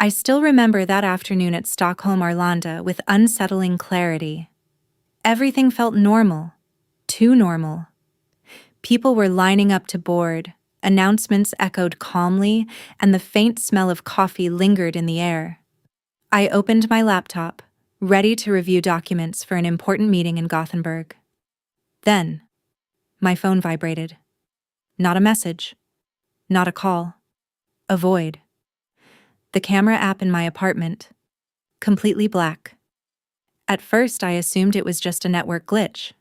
I still remember that afternoon at Stockholm Arlanda with unsettling clarity. Everything felt normal, too normal. People were lining up to board, announcements echoed calmly, and the faint smell of coffee lingered in the air. I opened my laptop, ready to review documents for an important meeting in Gothenburg. Then, my phone vibrated. Not a message. Not a call. A void. The camera app in my apartment. Completely black. At first, I assumed it was just a network glitch.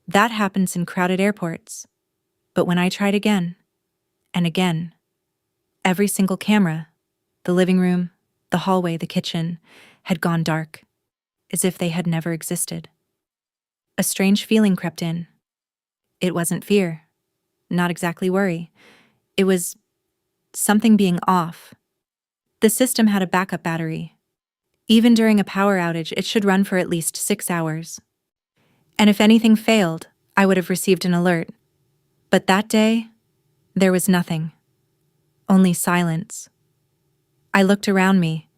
That happens in crowded airports. But when I tried again, and again, every single camera, the living room, the hallway, the kitchen, had gone dark, as if they had never existed. A strange feeling crept in. It wasn't fear, not exactly worry. It was something being off. The system had a backup battery. Even during a power outage, it should run for at least 6 hours. And if anything failed, I would have received an alert. But that day, there was nothing. Only silence. I looked around me.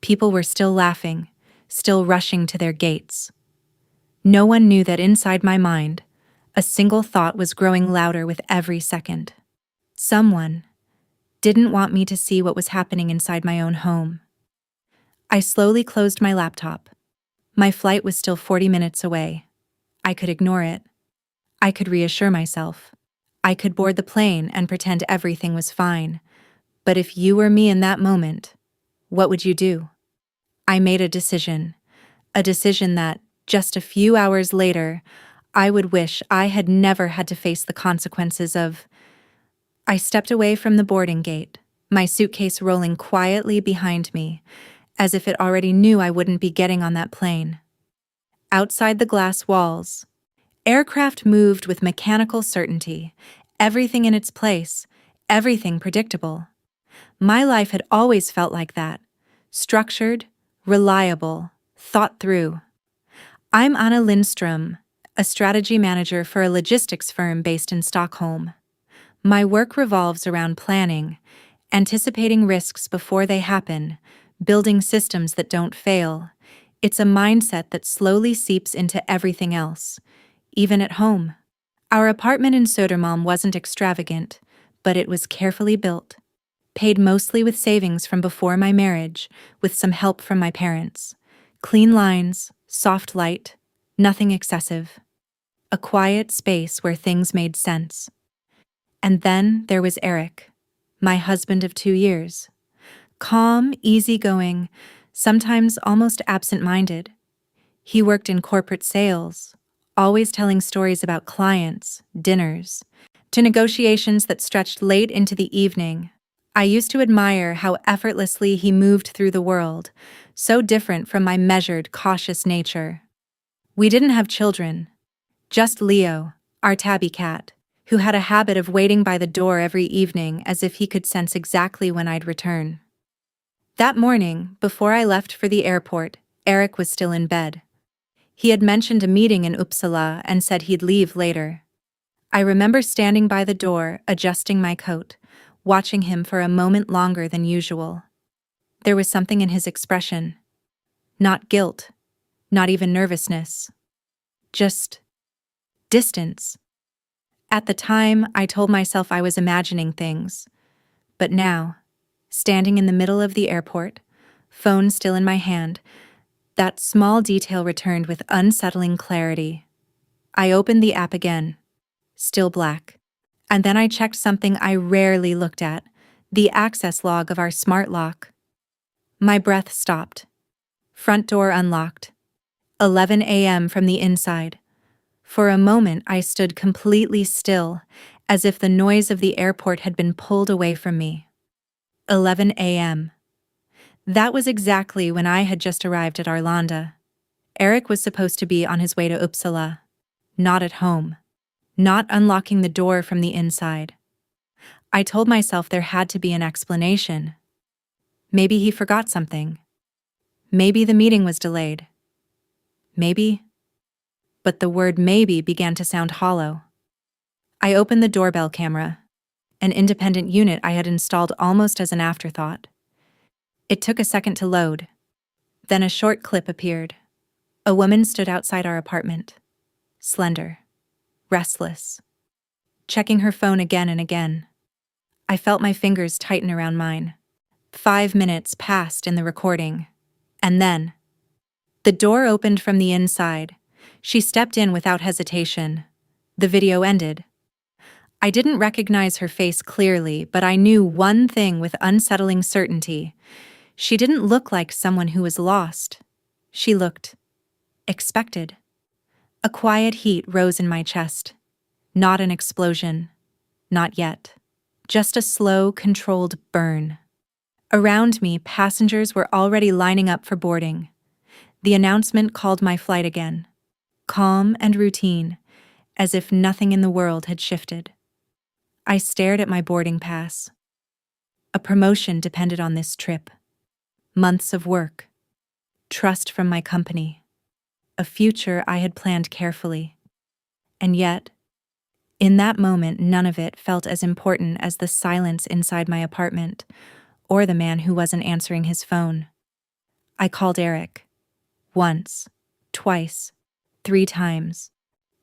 People were still laughing, still rushing to their gates. No one knew that inside my mind, a single thought was growing louder with every second. Someone didn't want me to see what was happening inside my own home. I slowly closed my laptop. My flight was still 40 minutes away. I could ignore it. I could reassure myself. I could board the plane and pretend everything was fine. But if you were me in that moment, what would you do? I made a decision that, just a few hours later, I would wish I had never had to face the consequences of. I stepped away from the boarding gate, my suitcase rolling quietly behind me, as if it already knew I wouldn't be getting on that plane. Outside the glass walls, aircraft moved with mechanical certainty, everything in its place, everything predictable. My life had always felt like that, structured, reliable, thought through. I'm Anna Lindström, a strategy manager for a logistics firm based in Stockholm. My work revolves around planning, anticipating risks before they happen, building systems that don't fail. It's a mindset that slowly seeps into everything else, even at home. Our apartment in Södermalm wasn't extravagant, but it was carefully built, paid mostly with savings from before my marriage, with some help from my parents. Clean lines, soft light, nothing excessive. A quiet space where things made sense. And then there was Eric, my husband of 2 years. Calm, easygoing, sometimes almost absent-minded. He worked in corporate sales, always telling stories about clients, dinners, to negotiations that stretched late into the evening. I used to admire how effortlessly he moved through the world, so different from my measured, cautious nature. We didn't have children, just Leo, our tabby cat, who had a habit of waiting by the door every evening as if he could sense exactly when I'd return. That morning, before I left for the airport, Eric was still in bed. He had mentioned a meeting in Uppsala and said he'd leave later. I remember standing by the door, adjusting my coat, watching him for a moment longer than usual. There was something in his expression. Not guilt, not even nervousness. Just distance. At the time, I told myself I was imagining things. But now, standing in the middle of the airport, phone still in my hand, that small detail returned with unsettling clarity. I opened the app again. Still black. And then I checked something I rarely looked at, the access log of our smart lock. My breath stopped. Front door unlocked. 11 a.m. from the inside. For a moment I stood completely still, as if the noise of the airport had been pulled away from me. 11 a.m. That was exactly when I had just arrived at Arlanda. Eric was supposed to be on his way to Uppsala. Not at home. Not unlocking the door from the inside. I told myself there had to be an explanation. Maybe he forgot something. Maybe the meeting was delayed. Maybe. But the word maybe began to sound hollow. I opened the doorbell camera, an independent unit I had installed almost as an afterthought. It took a second to load. Then a short clip appeared. A woman stood outside our apartment. Slender. Restless. Checking her phone again and again. I felt my fingers tighten around mine. 5 minutes passed in the recording. And then, the door opened from the inside. She stepped in without hesitation. The video ended. I didn't recognize her face clearly, but I knew one thing with unsettling certainty. She didn't look like someone who was lost. She looked expected. A quiet heat rose in my chest. Not an explosion. Not yet. Just a slow, controlled burn. Around me, passengers were already lining up for boarding. The announcement called my flight again. Calm and routine, as if nothing in the world had shifted. I stared at my boarding pass. A promotion depended on this trip. Months of work. Trust from my company. A future I had planned carefully. And yet, in that moment, none of it felt as important as the silence inside my apartment, or the man who wasn't answering his phone. I called Eric. Once, twice, 3 times.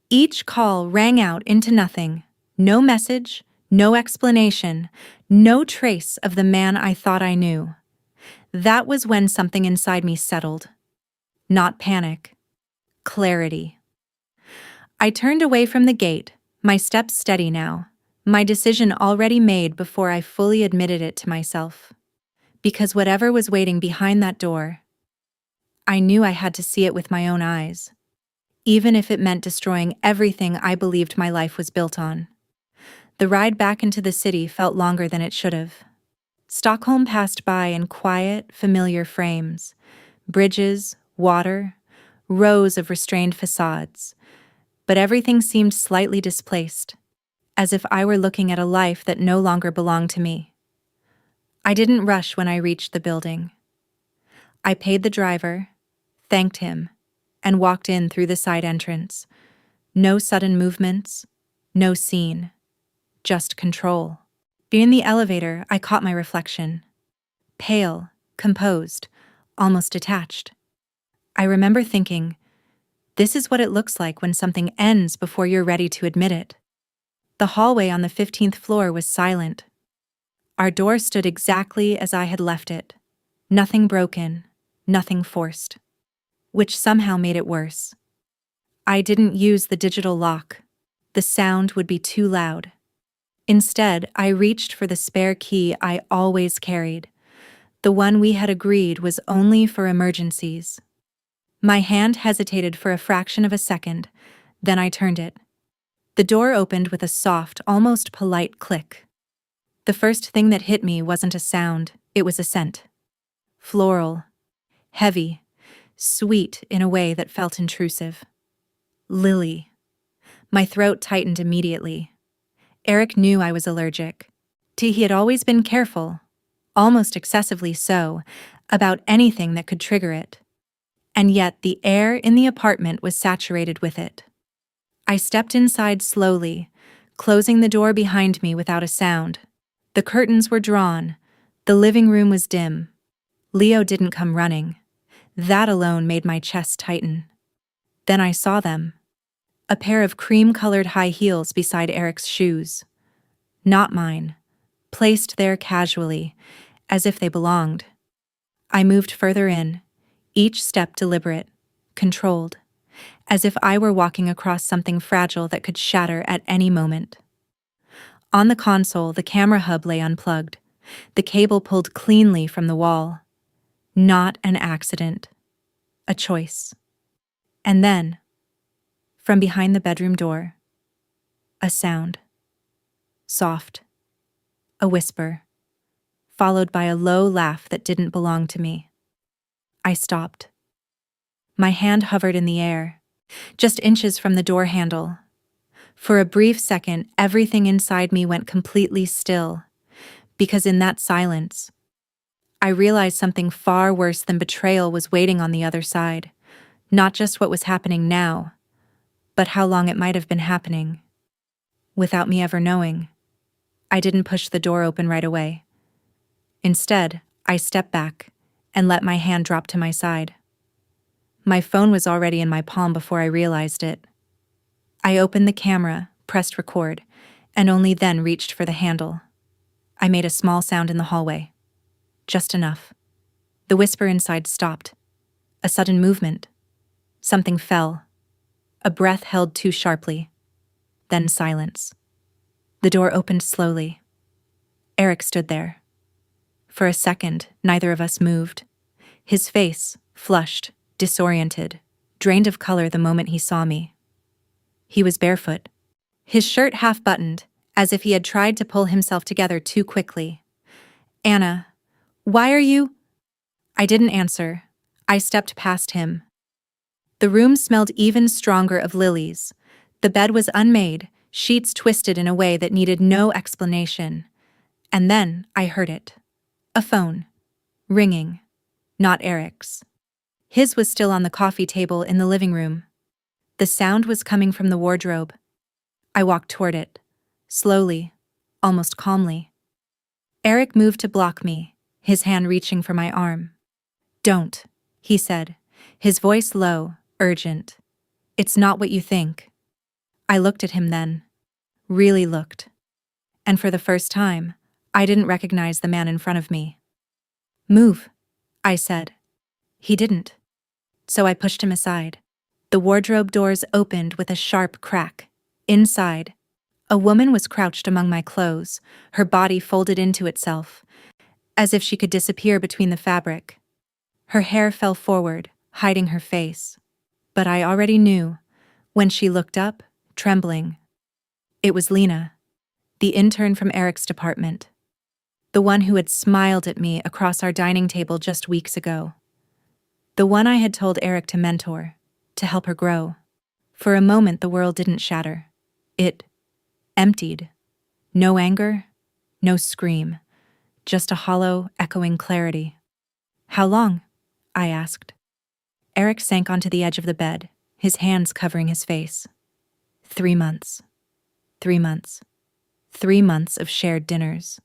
Each call rang out into nothing. No message, no explanation, no trace of the man I thought I knew. That was when something inside me settled. Not panic. Clarity. I turned away from the gate, my steps steady now, my decision already made before I fully admitted it to myself. Because whatever was waiting behind that door, I knew I had to see it with my own eyes, even if it meant destroying everything I believed my life was built on. The ride back into the city felt longer than it should have. Stockholm passed by in quiet, familiar frames. Bridges, water, rows of restrained facades. But everything seemed slightly displaced, as if I were looking at a life that no longer belonged to me. I didn't rush when I reached the building. I paid the driver, thanked him, and walked in through the side entrance. No sudden movements, no scene, just control. In the elevator, I caught my reflection. Pale, composed, almost detached. I remember thinking, this is what it looks like when something ends before you're ready to admit it. The hallway on the 15th floor was silent. Our door stood exactly as I had left it. Nothing broken, nothing forced. Which somehow made it worse. I didn't use the digital lock. The sound would be too loud. Instead, I reached for the spare key I always carried. The one we had agreed was only for emergencies. My hand hesitated for a fraction of a second, then I turned it. The door opened with a soft, almost polite click. The first thing that hit me wasn't a sound, it was a scent. Floral. Heavy. Sweet in a way that felt intrusive. Lily. My throat tightened immediately. Eric knew I was allergic. He had always been careful, almost excessively so, about anything that could trigger it. And yet the air in the apartment was saturated with it. I stepped inside slowly, closing the door behind me without a sound. The curtains were drawn. The living room was dim. Leo didn't come running. That alone made my chest tighten. Then I saw them. A pair of cream-colored high heels beside Eric's shoes. Not mine. Placed there casually, as if they belonged. I moved further in, each step deliberate, controlled, as if I were walking across something fragile that could shatter at any moment. On the console, the camera hub lay unplugged, the cable pulled cleanly from the wall. Not an accident. A choice. And then, from behind the bedroom door, a sound. Soft. A whisper, followed by a low laugh that didn't belong to me. I stopped. My hand hovered in the air, just inches from the door handle. For a brief second, everything inside me went completely still, because in that silence, I realized something far worse than betrayal was waiting on the other side. Not just what was happening now, but how long it might have been happening. Without me ever knowing. I didn't push the door open right away. Instead, I stepped back, and let my hand drop to my side. My phone was already in my palm before I realized it. I opened the camera, pressed record, and only then reached for the handle. I made a small sound in the hallway. Just enough. The whisper inside stopped. A sudden movement. Something fell. A breath held too sharply. Then silence. The door opened slowly. Eric stood there. For a second, neither of us moved. His face, flushed, disoriented, drained of color the moment he saw me. He was barefoot. His shirt half-buttoned, as if he had tried to pull himself together too quickly. "Anna, why are you—" I didn't answer. I stepped past him. The room smelled even stronger of lilies. The bed was unmade, sheets twisted in a way that needed no explanation. And then I heard it. A phone. Ringing. Not Eric's. His was still on the coffee table in the living room. The sound was coming from the wardrobe. I walked toward it. Slowly. Almost calmly. Eric moved to block me, his hand reaching for my arm. "Don't," he said, his voice low, urgent. "It's not what you think." I looked at him then. Really looked. And for the first time, I didn't recognize the man in front of me. "Move," I said. He didn't. So I pushed him aside. The wardrobe doors opened with a sharp crack. Inside, a woman was crouched among my clothes, her body folded into itself, as if she could disappear between the fabric. Her hair fell forward, hiding her face. But I already knew, when she looked up, trembling. It was Lena, the intern from Eric's department. The one who had smiled at me across our dining table just weeks ago. The one I had told Eric to mentor, to help her grow. For a moment the world didn't shatter. It emptied. No anger, no scream, just a hollow, echoing clarity. "How long?" I asked. Eric sank onto the edge of the bed, his hands covering his face. 3 months. 3 months. 3 months of shared dinners,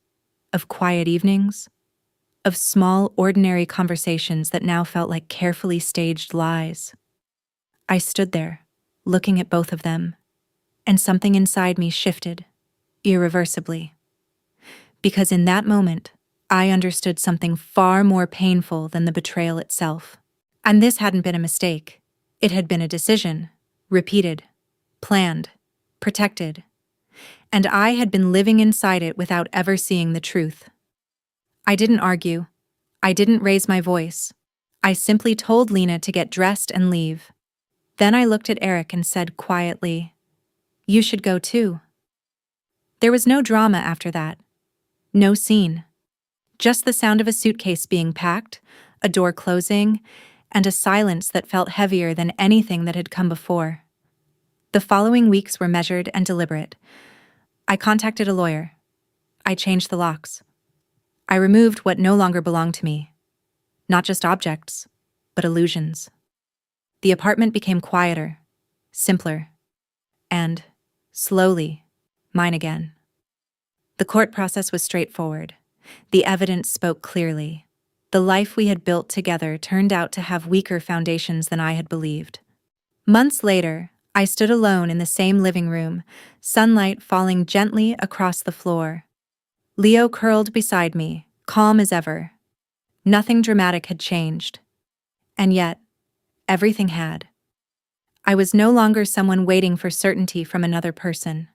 of quiet evenings, of small, ordinary conversations that now felt like carefully staged lies. I stood there, looking at both of them, and something inside me shifted, irreversibly. Because in that moment, I understood something far more painful than the betrayal itself. And this hadn't been a mistake. It had been a decision, repeated, planned, protected. And I had been living inside it without ever seeing the truth. I didn't argue. I didn't raise my voice. I simply told Lena to get dressed and leave. Then I looked at Eric and said quietly, "You should go too." There was no drama after that. No scene. Just the sound of a suitcase being packed, a door closing, and a silence that felt heavier than anything that had come before. The following weeks were measured and deliberate. I contacted a lawyer. I changed the locks. I removed what no longer belonged to me. Not just objects, but illusions. The apartment became quieter, simpler, and, slowly, mine again. The court process was straightforward. The evidence spoke clearly. The life we had built together turned out to have weaker foundations than I had believed. Months later, I stood alone in the same living room, sunlight falling gently across the floor. Leo curled beside me, calm as ever. Nothing dramatic had changed. And yet, everything had. I was no longer someone waiting for certainty from another person.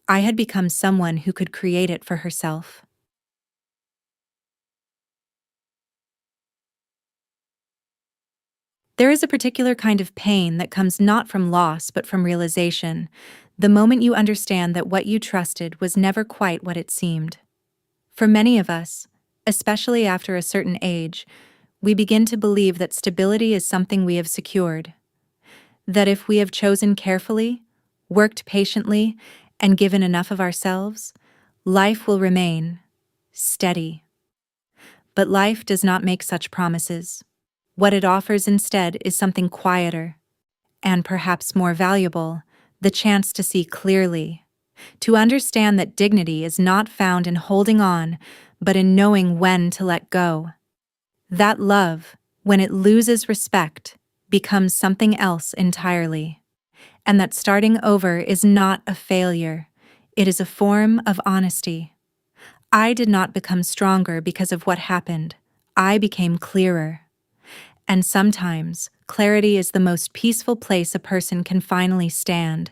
I had become someone who could create it for herself. There is a particular kind of pain that comes not from loss but from realization, the moment you understand that what you trusted was never quite what it seemed. For many of us, especially after a certain age, we begin to believe that stability is something we have secured. That if we have chosen carefully, worked patiently, and given enough of ourselves, life will remain steady. But life does not make such promises. What it offers instead is something quieter, and perhaps more valuable, the chance to see clearly, to understand that dignity is not found in holding on, but in knowing when to let go. That love, when it loses respect, becomes something else entirely. And that starting over is not a failure. It is a form of honesty. I did not become stronger because of what happened. I became clearer. And sometimes, clarity is the most peaceful place a person can finally stand.